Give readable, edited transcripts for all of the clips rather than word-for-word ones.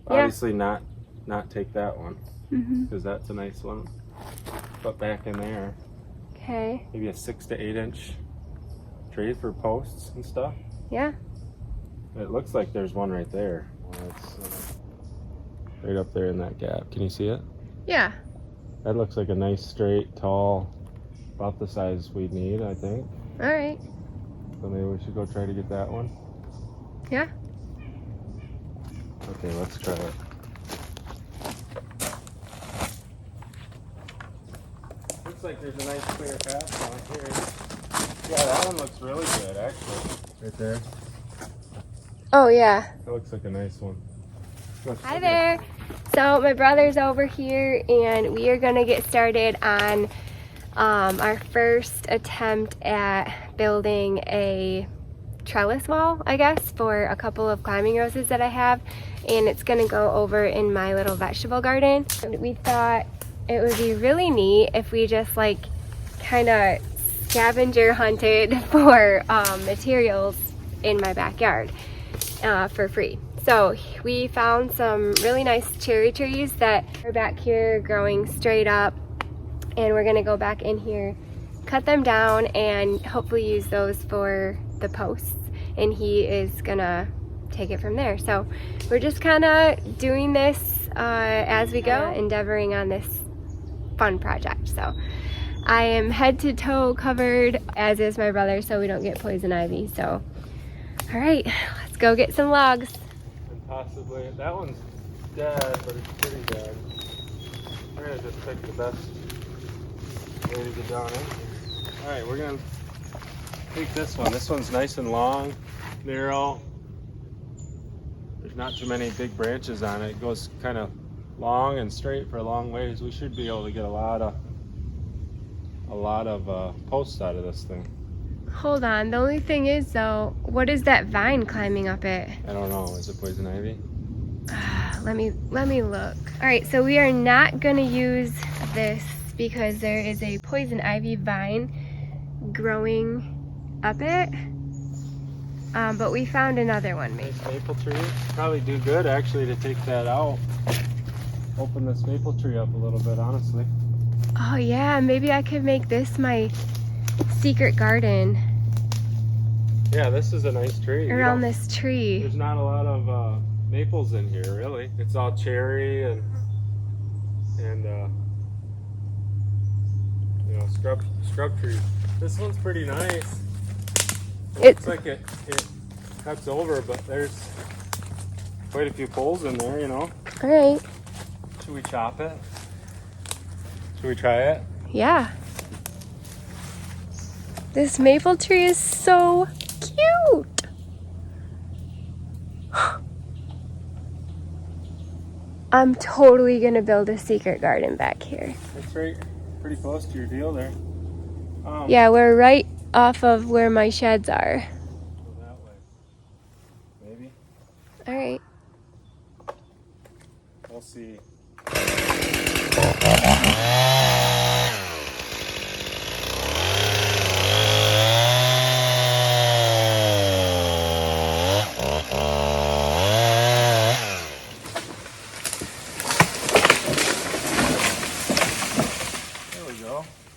Obviously not take that one, because that's a nice one. Put back in there. Okay. Maybe a 6 to 8 inch tree for posts and stuff. Yeah. It looks like there's one right there. It's right up there in that gap. Can you see it? Yeah. That looks like a nice, straight, tall, about the size we need, I think. All right. So maybe we should go try to get that one. Yeah. Okay, let's try it. Looks like there's a nice clear path on here. Yeah, that one looks really good, actually. Right there. Oh, yeah. That looks like a nice one. Hi there. So my brother's over here and we are gonna get started on our first attempt at building a trellis wall, I guess, for a couple of climbing roses that I have, and it's gonna go over in my little vegetable garden. And we thought it would be really neat if we just like kind of scavenger hunted for materials in my backyard for free. So we found some really nice cherry trees that are back here growing straight up, and we're gonna go back in here, cut them down, and hopefully use those for the posts, and he is gonna take it from there. So we're just kind of doing this as we go, endeavoring on this fun project. So I am head to toe covered, as is my brother, so we don't get poison ivy. So all right, let's go get some logs. Possibly. That one's dead, but it's pretty dead. We're gonna just pick the best way to get down in. Alright, we're gonna take this one. This one's nice and long, narrow. There's not too many big branches on it. It goes kind of long and straight for a long ways. We should be able to get a lot of posts out of this thing. Hold on, the only thing is though, what is that vine climbing up it? I don't know. Is it poison ivy? Let me look. All right, so we are not gonna use this because there is a poison ivy vine growing up it. But we found another one maybe. Nice maple tree. Probably do good actually to take that out. Open this maple tree up a little bit, honestly. Oh yeah, maybe I could make this my secret garden. Yeah, this is a nice tree. Around this tree. There's not a lot of maples in here, really. It's all cherry and you know, scrub trees. This one's pretty nice. It looks like it cuts over, but there's quite a few poles in there, you know. All right. Should we chop it? Should we try it? Yeah. This maple tree is so cute. I'm totally gonna build a secret garden back here. That's right, pretty close to your deal there. Yeah, we're right off of where my sheds are. Go that way. Maybe. All right. We'll see.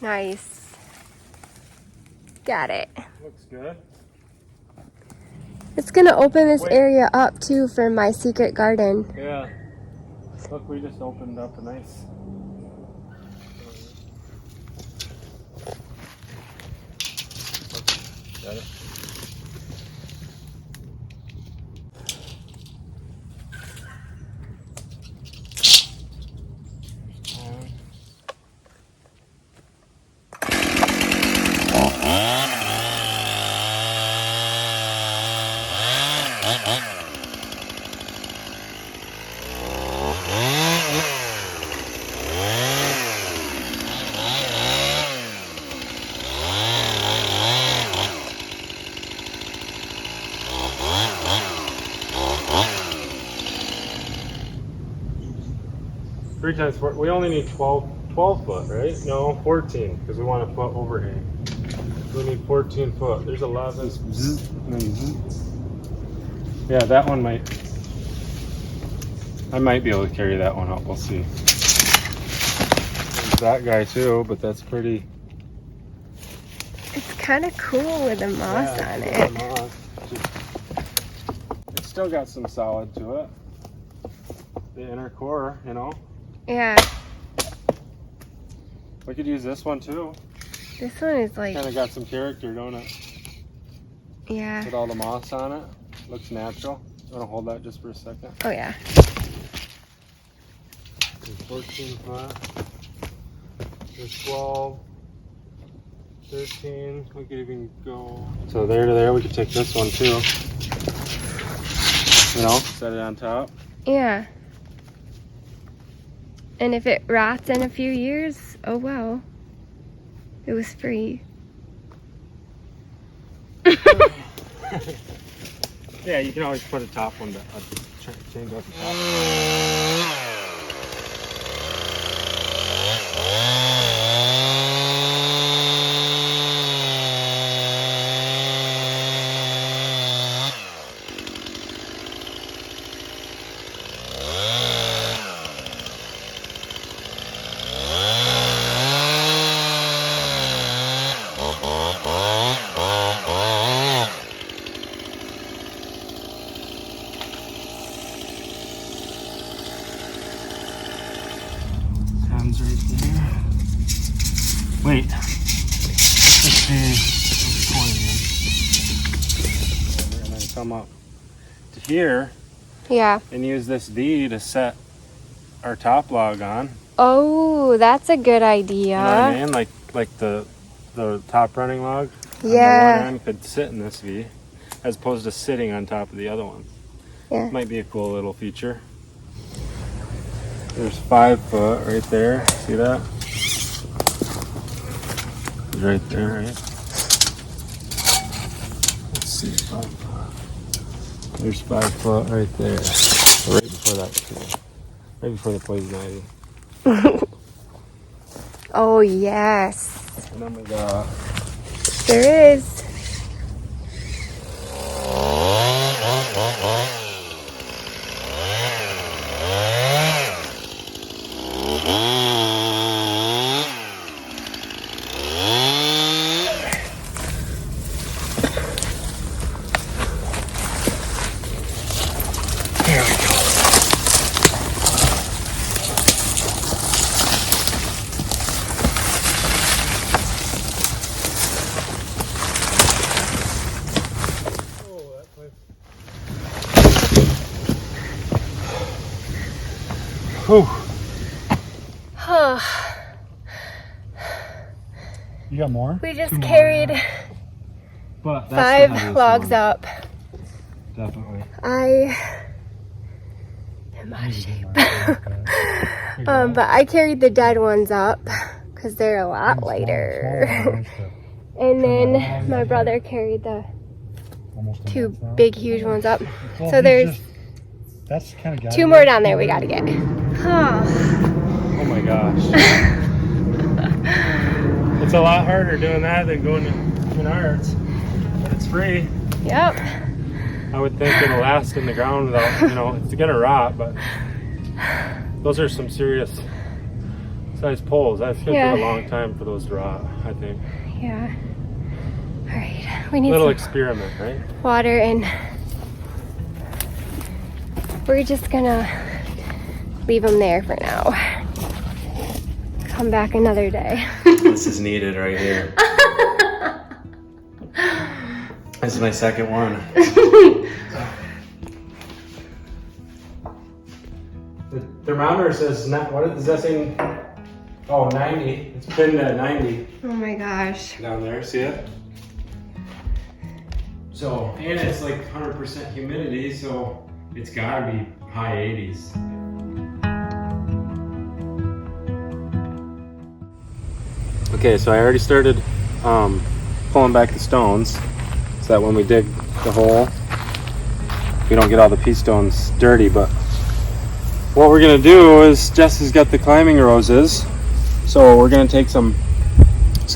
Nice. Got it. Looks good. It's gonna open this area up too for my secret garden. Yeah. Look, we just opened up a nice. Got it. Three times four. We only need 12 foot, right? No, 14, because we want to put overhang. We need 14 foot. There's 11. Yeah, that one might I might be able to carry that one up. We'll see. There's that guy too, but that's pretty. It's kind of cool with the moss on it's it. Moss. It's still got some solid to it. The inner core, you know. Yeah. We could use this one too. This one is like. Kind of got some character, don't it? Yeah. With all the moss on it. Looks natural. You want to hold that just for a second? Oh yeah. 14 foot. There's 12. 13. We could even go. So there to there, we could take this one too. You know, set it on top. Yeah. And if it rots in a few years, oh well. It was free. Yeah, you can always put a top one, change up the top. Hands right there. Wait. Let's see. We're gonna come up to here Yeah. and use this D to set our top log on. Oh, that's a good idea. You know what I mean? Like the top running log on the Yeah. one end could sit in this V as opposed to sitting on top of the other one. Yeah. Might be a cool little feature. There's 5 foot right there. See that? It's right there, right? Let's see. 5 foot. There's 5 foot right there. Right before that tree. Right before the poison ivy. Oh yes. And then we got. There is. Whew. You got more? We just carried But that's the 5 logs up. Definitely. I am out of shape. But I carried the dead ones up because they're a lot lighter. And then my brother carried the 2 big, huge ones up. So there's that's kind of 2 more down there we gotta get. Oh my gosh. It's a lot harder doing that than going to Menards. But it's free. Yep. I would think it'll last in the ground without, you know, it's gonna rot, but those are some serious size poles. That's gonna take a long time for those to rot, I think. Yeah. All right. We need Little some experiment, right? water, and we're just gonna leave them there for now. Come back another day. This is needed right here. This is my second one. The thermometer says, what does that say? Oh, 90. It's pinned at 90 Oh my gosh. down there. See it? So, and it's like 100% humidity, so it's gotta be high 80s. Okay, so I already started pulling back the stones so that when we dig the hole, we don't get all the pea stones dirty. But what we're gonna do is, Jess has got the climbing roses, so we're gonna take some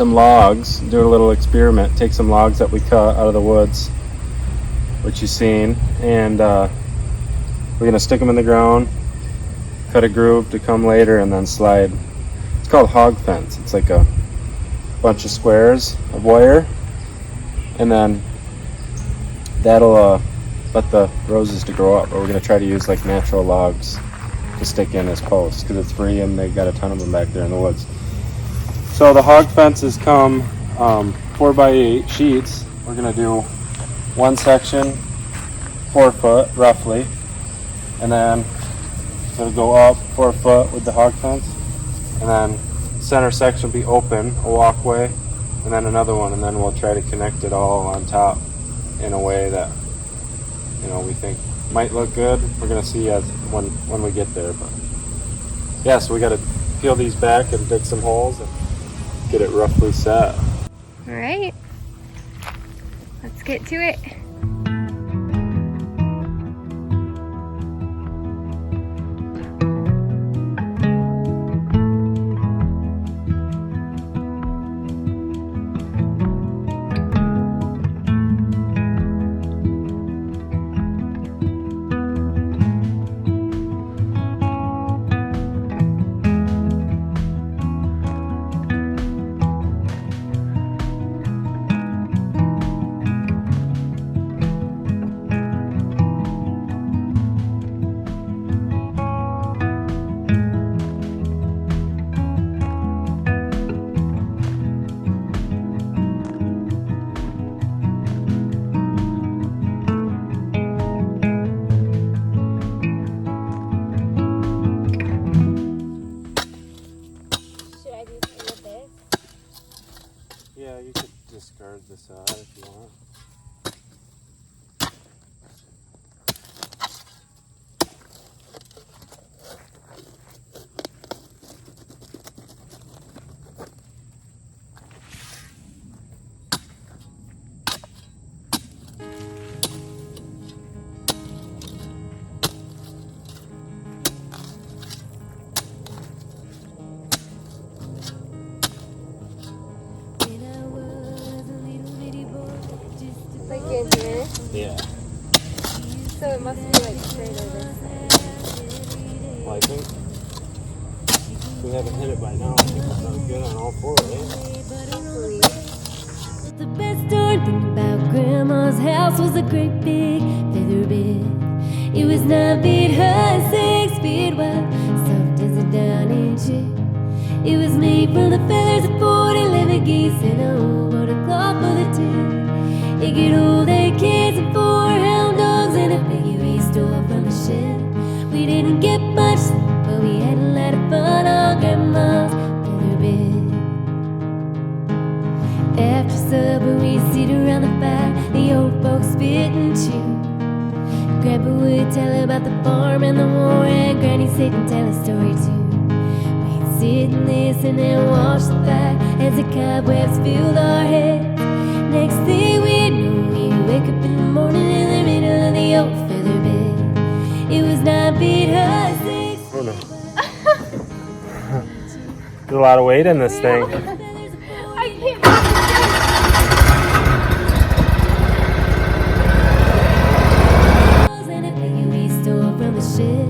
logs, do a little experiment, take some logs that we cut out of the woods, which you've seen, and we're gonna stick them in the ground, cut a groove to come later, and then slide. It's called hog fence. It's like a bunch of squares of wire, and then that'll let the roses to grow up. But we're gonna try to use like natural logs to stick in as posts because it's free, and they got a ton of them back there in the woods. So the hog fences come 4x8 sheets. We're gonna do one section 4 foot roughly, and then it'll go up 4 foot with the hog fence, and then center section will be open, a walkway, and then another one, and then we'll try to connect it all on top in a way that, you know, we think might look good. We're gonna see as when we get there, but yeah, so we got to peel these back and dig some holes and get it roughly set. All right, let's get to it. Yeah, you could discard this out if you want. Like in here? Yeah. So it must be like straight over this side. Well, I think if we haven't hit it by now, I think we'll sound good on all 4, eh? The best darn thing about Grandma's house was a great big feather bed. It was 9 feet high, 6 feet wide, soft as a dining chair. It was made from the feathers of 40 geese and a whole lot of cloth for the two. It could hold 8 kids and 4 hound dogs and a piggy we stole from the shed. We didn't get much sleep, but we had a lot of fun on Grandma's feather bed. After supper we sit around the fire, the old folks spit and chew. Grandpa would tell about the farm and the war, and Granny sit and tell a story too. We'd sit and listen and watch the fire as the cobwebs filled our heads. Next thing we knew, we'd wake up in the morning in the middle of the old feather bed. It was 9 feet high, 6 Oh no. There's a lot of weight in this thing. I can't. and a piggy we stole from the shed.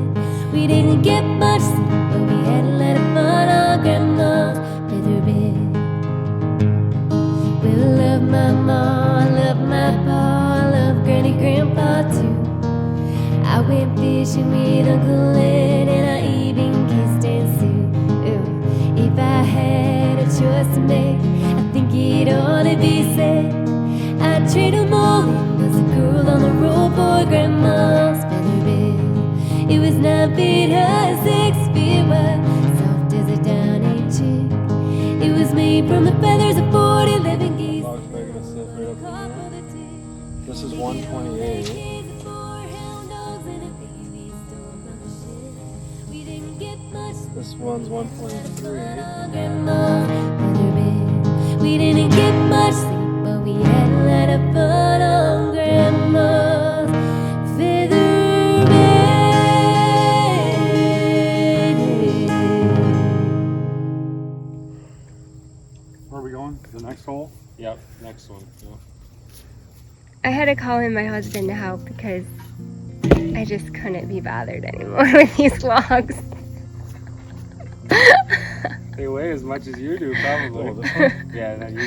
We didn't get much sleep, but we had a lot of fun on Grandma's feather bed. We love my ma, I love my pa, I love Granny, Grandpa too. I went fishing with Uncle Ed and I even kissed Aunt Sue. Ooh, if I had a choice to make, I think it ought to be said I'd trade 'em all in as a girl on the road for Grandma's feather bed. It was 9 feet high, 6 feet wide, soft as a dining chick. It was made from the feathers of 40 living geese. Log's probably gonna sit right up in here. This is 128. This one's 123. We didn't get much sleep, but we had a lot of fun on Grandma's feather bed. Where are we going? The next hole? Yep, next one. Yeah. I had to call in my husband to help because I just couldn't be bothered anymore with these logs. They weigh as much as you do, probably. Oh, this one? Yeah, and then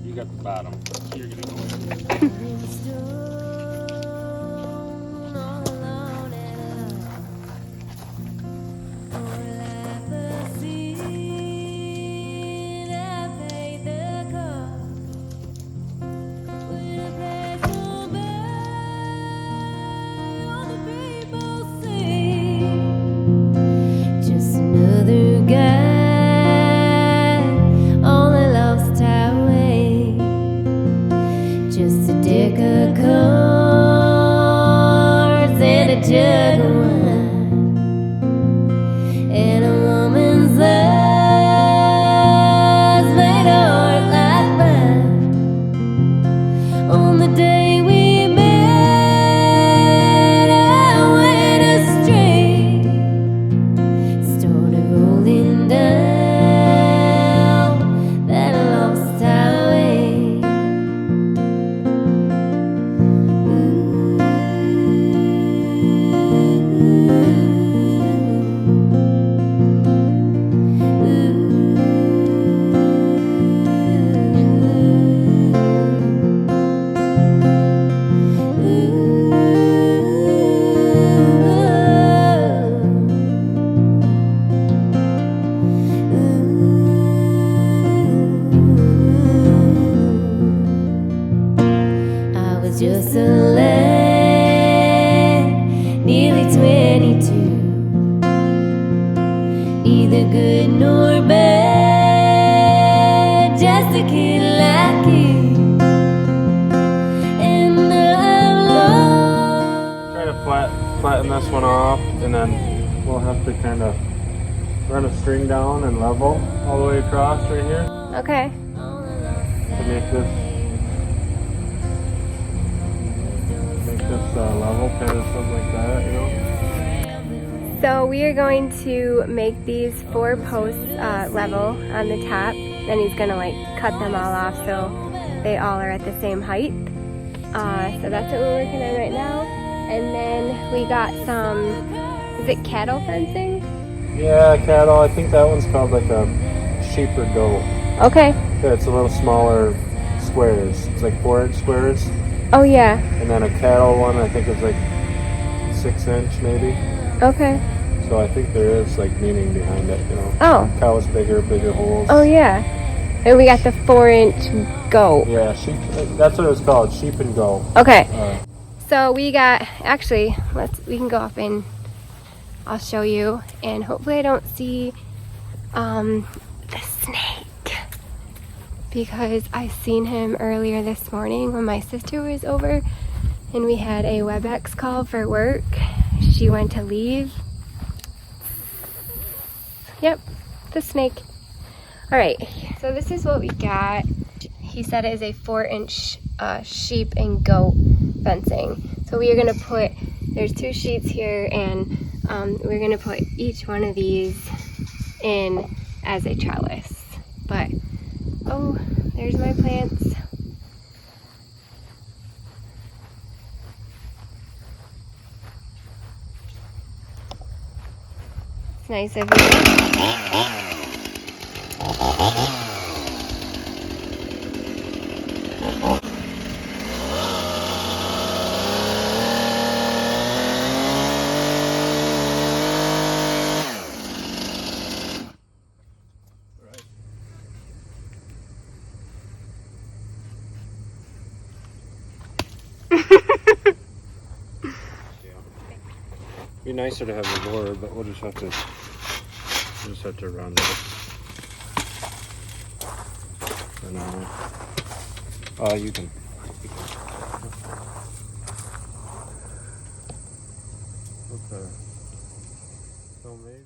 you got the bottom. You're gonna go with it. Just another guy on a lost highway. Just a deck of cards and a jug of wine, and a woman's eyes made a heart like mine. On the day we met, I went astray, started rolling down that lost highway. I was just a lad, nearly 22, neither good nor bad, just a kid like you. And I'm lost. Try to flatten this one off, and then we'll have to kind of run a string down and level all the way across right here Okay. to make this level, kind of something like that, you know. So we are going to make these 4 posts level on the top. Then he's gonna like cut them all off so they all are at the same height. So that's what we're working on right now. And then we got some, is it cattle fencing? Yeah, cattle. I think that one's called like a sheep or goat. Okay. Yeah, it's a little smaller squares. It's like 4-inch squares. Oh yeah. And then a cattle one, I think is like 6-inch maybe. Okay. So I think there is like meaning behind it, you know. Oh. Cow is bigger holes. Oh yeah. And we got the 4-inch goat. Yeah, sheep. That's what it was called, sheep and goat. Okay. Uh, So we got, actually, we can go up and I'll show you. And hopefully I don't see the snake, because I seen him earlier this morning when my sister was over and we had a WebEx call for work. She went to leave. Yep, the snake. All right, so this is what we got. He said it is a 4-inch sheep and goat fencing. So we are gonna put, there's 2 sheets here, and we're gonna put each one of these in as a trellis. But, oh, there's my plants. It's nice of you. be nicer to have a board, but we'll just have to run this for now. You can. Okay. So maybe.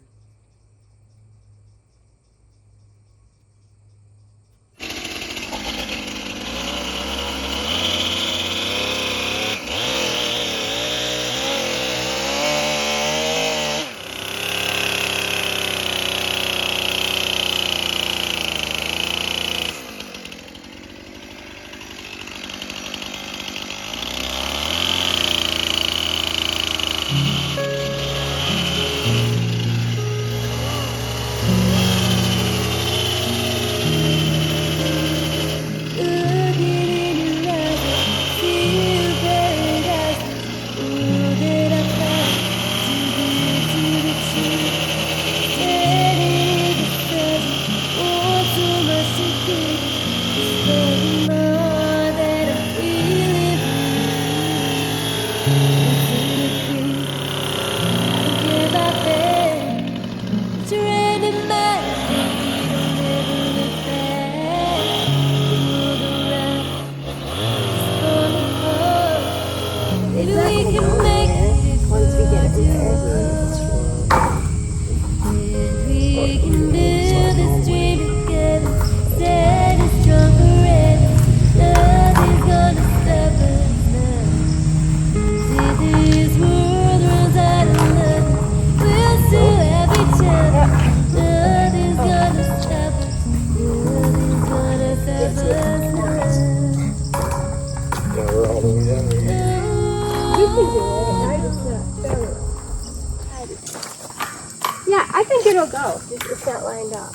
Yeah, I think it'll go. It's not lined up.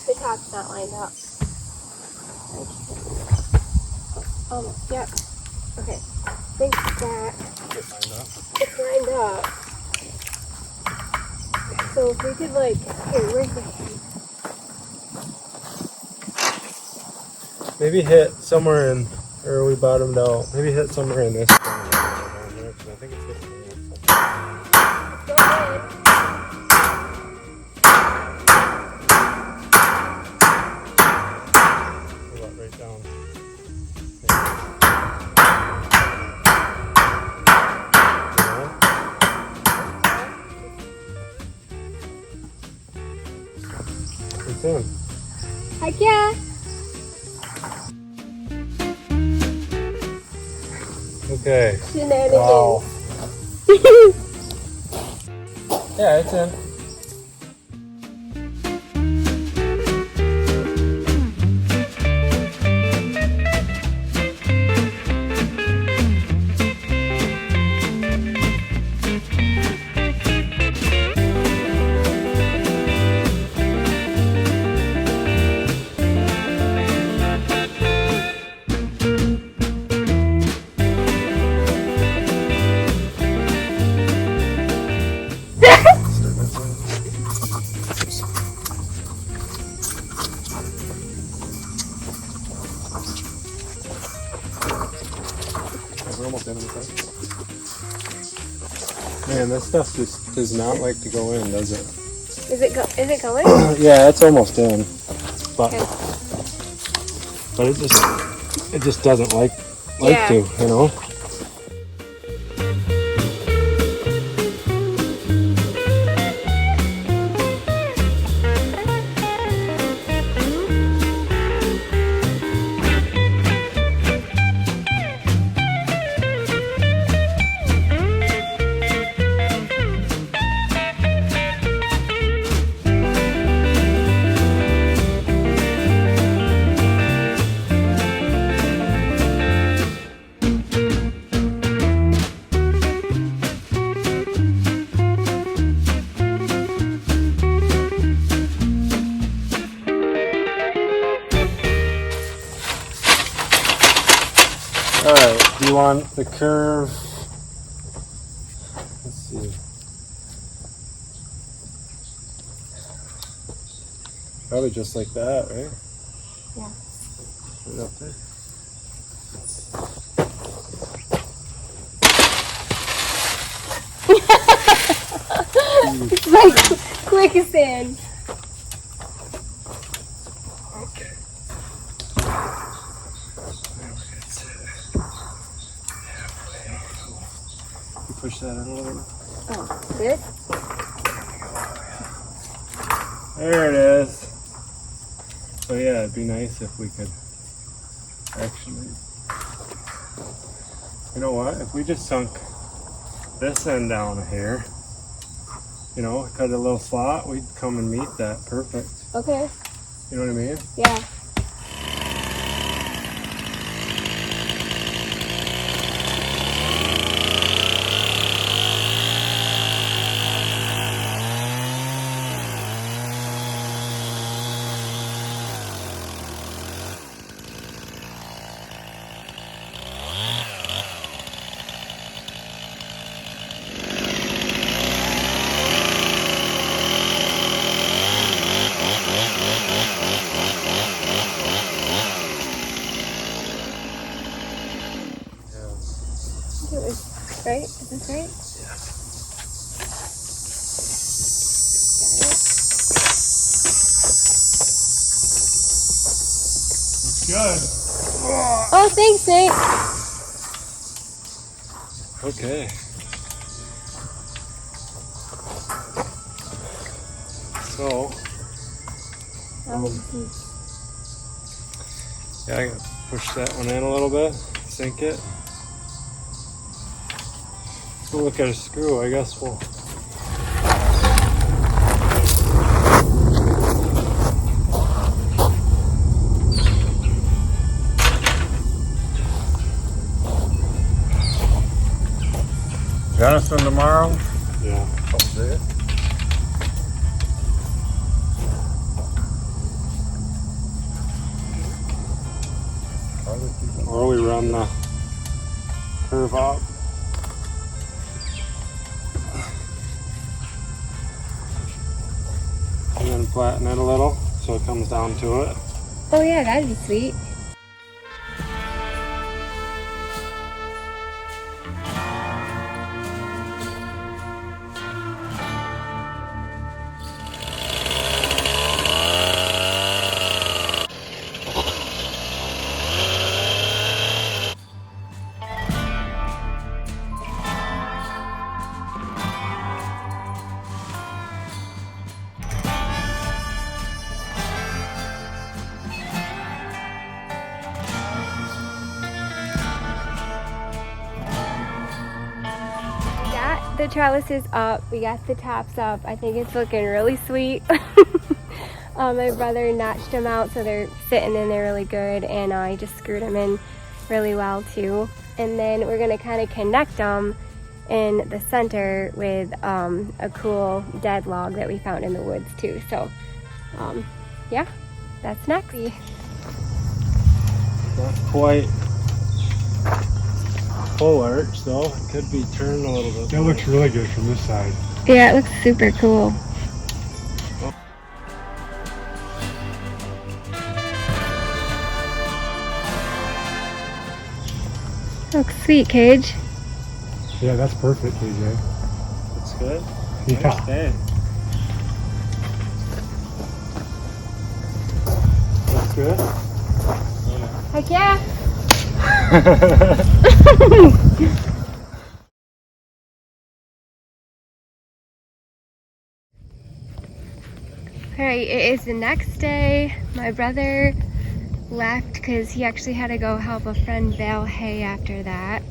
The top's not lined up. Almost, yep. Okay. I think that it's lined up. So if we could like, here, where's the hand? Maybe hit somewhere in, or we bottomed out. Maybe hit somewhere in this corner down here, 'cause I think it's hitting me. Go ahead. Pull that right down. It's in. Heck yeah. Okay. Shenanigans. Wow. Yeah, it's in. We're almost in the car. Man, this stuff just does not like to go in, does it? Is it going? Yeah, it's almost in, but Okay. it just doesn't like Yeah. to, you know. All right, do you want the curve? Let's see. Probably just like that, right? Yeah. Right up there. It's like quicksand. Okay. You push that in a little bit. Oh, this? There it is. So yeah, it'd be nice if we could actually, you know what, if we just sunk this end down here, you know, cut a little slot, we'd come and meet that perfect. Okay. You know what I mean? Yeah. Right? Is this right? Good. Oh, thanks, Nate. Okay. So, yeah, I gotta push that one in a little bit, sink it. We'll look at a screw, I guess we'll. Got us from tomorrow? Yeah. Or we run the curve up. And then flatten it a little so it comes down to it. Oh yeah, that'd be sweet. The trellis is up. We got the tops up. I think it's looking really sweet. My brother notched them out so they're sitting in there really good, and I just screwed them in really well too. And then we're gonna kind of connect them in the center with a cool dead log that we found in the woods too. So yeah, that's next. Not quite full arch though. It could be turned a little bit. That looks really good from this side. Yeah, it looks super cool. Looks sweet, Cage. Yeah, that's perfect, KJ. Looks good. Yeah. Nice day. Looks good. Heck yeah. Alright, it is the next day. My brother left because he actually had to go help a friend bale hay after that.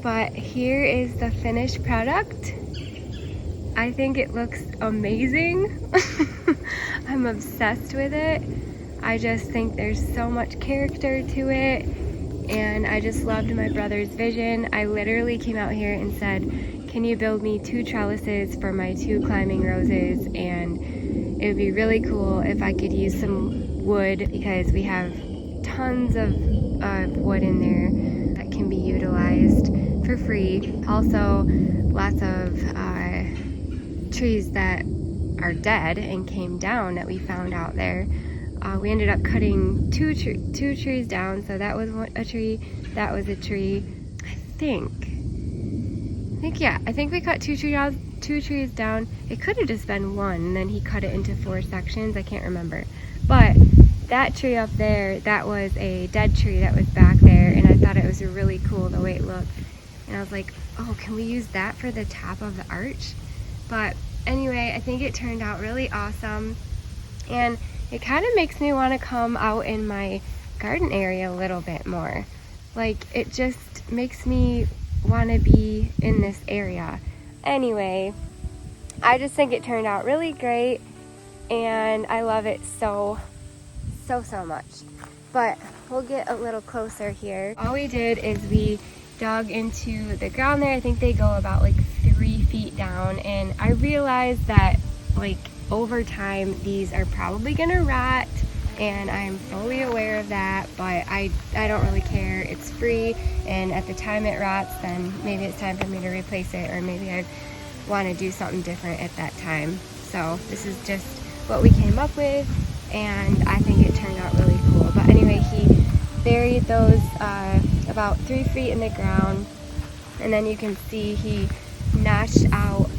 But here is the finished product. I think it looks amazing. I'm obsessed with it. I just think there's so much character to it, and I just loved my brother's vision. I literally came out here and said, can you build me 2 trellises for my 2 climbing roses, and it would be really cool if I could use some wood because we have tons of wood in there that can be utilized for free. Also, lots of trees that are dead and came down that we found out there. We ended up cutting two trees down, so that was a tree, that was a tree. I think we cut 2 trees down. It could have just been one, and then he cut it into 4 sections. I can't remember. But that tree up there, that was a dead tree that was back there, and I thought it was really cool the way it looked. And I was like, oh, can we use that for the top of the arch? But anyway, I think it turned out really awesome, and it kind of makes me want to come out in my garden area a little bit more. Like, it just makes me want to be in this area. Anyway, I just think it turned out really great, and I love it so much. But we'll get a little closer here. All we did is we dug into the ground there. I think they go about like 3 feet down, and I realized that like over time these are probably gonna rot, and I'm fully aware of that, but I don't really care. It's free, and at the time it rots, then maybe it's time for me to replace it, or maybe I want to do something different at that time. So this is just what we came up with, and I think it turned out really cool. But anyway, he buried those about 3 feet in the ground, and then you can see he notched out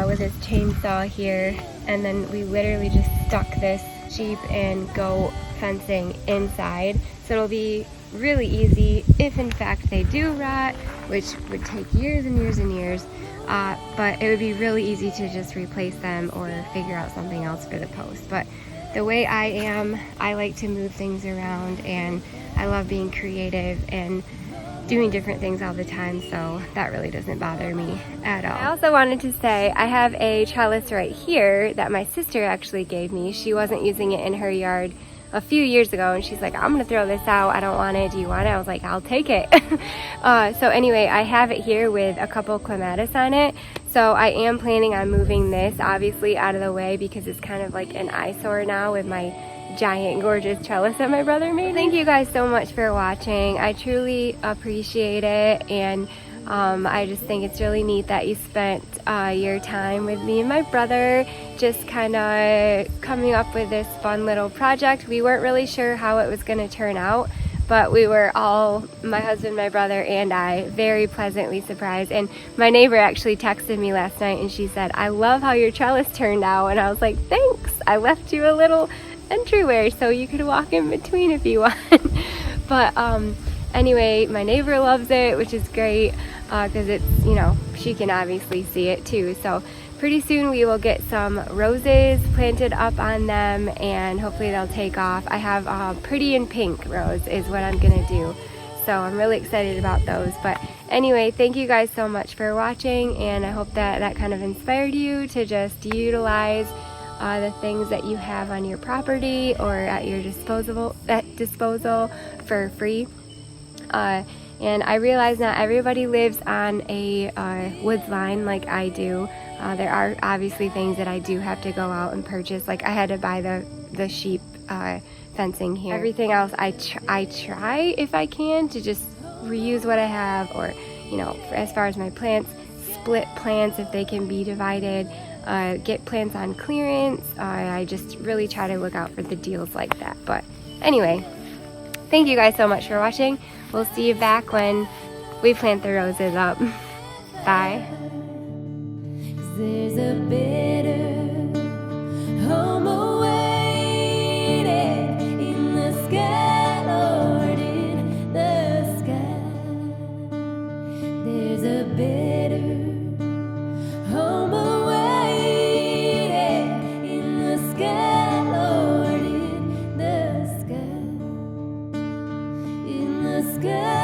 with his chainsaw here, and then we literally just stuck this sheep and goat fencing inside, so it'll be really easy if in fact they do rot, which would take years and years and years, but it would be really easy to just replace them or figure out something else for the post. But the way I am, I like to move things around, and I love being creative and doing different things all the time, so that really doesn't bother me at all. I also wanted to say I have a trellis right here that my sister actually gave me. She wasn't using it in her yard a few years ago, and she's like, I'm gonna throw this out, I don't want it, do you want it? I was like, I'll take it. So anyway, I have it here with a couple clematis on it, so I am planning on moving this obviously out of the way because it's kind of like an eyesore now with my giant gorgeous trellis that my brother made. Thank you guys so much for watching. I truly appreciate it, and I just think it's really neat that you spent your time with me and my brother just kind of coming up with this fun little project. We weren't really sure how it was going to turn out, but we were all, my husband, my brother, and I, very pleasantly surprised. And my neighbor actually texted me last night and she said, I love how your trellis turned out. And I was like, thanks, I left you a little entryway so you could walk in between if you want. But anyway, my neighbor loves it, which is great because it's, you know, she can obviously see it too. So pretty soon we will get some roses planted up on them and hopefully they'll take off. I have pretty in pink rose is what I'm gonna do. So I'm really excited about those. But anyway, thank you guys so much for watching, and I hope that that kind of inspired you to just utilize the things that you have on your property or at your disposal for free. And I realize not everybody lives on a woods line like I do. There are obviously things that I do have to go out and purchase. Like I had to buy the sheep fencing here. Everything else I try if I can to just reuse what I have, or you know, as far as my plants, split plants if they can be divided. Get plants on clearance. I just really try to look out for the deals like that. But anyway, thank you guys so much for watching. We'll see you back when we plant the roses up. Bye. There's a better home awaiting in the sky, Lord, in the sky. There's a better home awaiting in the sky, Lord, in the sky, in the sky.